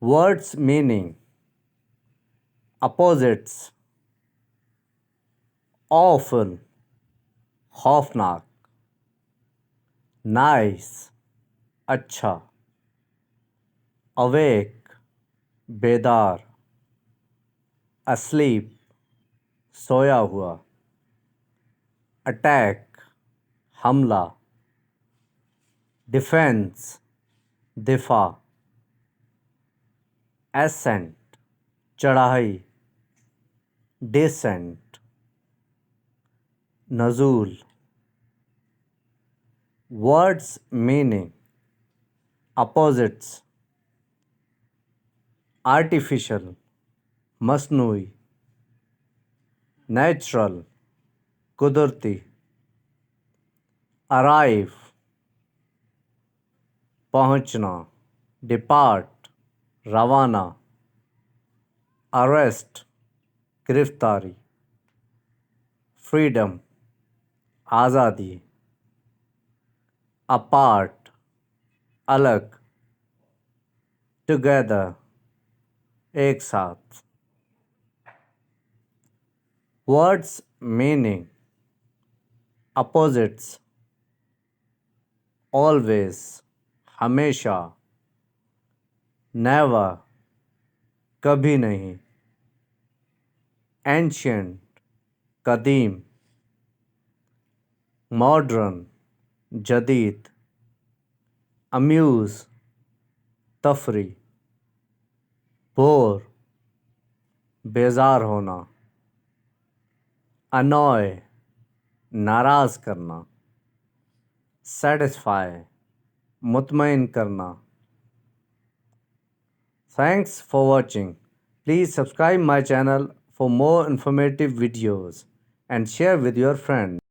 Words meaning opposites awful, खौफनाक, nice, अच्छा, awake, बेदार, asleep, सोया हुआ, attack, हमला, defense, दिफा, ascent, चढ़ाई, descent, नज़ूल. Words meaning opposites artificial, मसनूई, natural, कुदरती, arrive, पहुंचना, depart, रवाना, arrest, गिरफ्तारी, freedom, आज़ादी, apart, अलग, together, एक साथ. Words meaning opposites always, हमेशा, never, कभी नहीं, ancient, कदीम, modern, जदीद, amuse, तफरी, bore, बेजार होना, annoy, नाराज करना, satisfy, मुतमईन करना. Thanks for watching. Please subscribe my channel for more informative videos and share with your friends.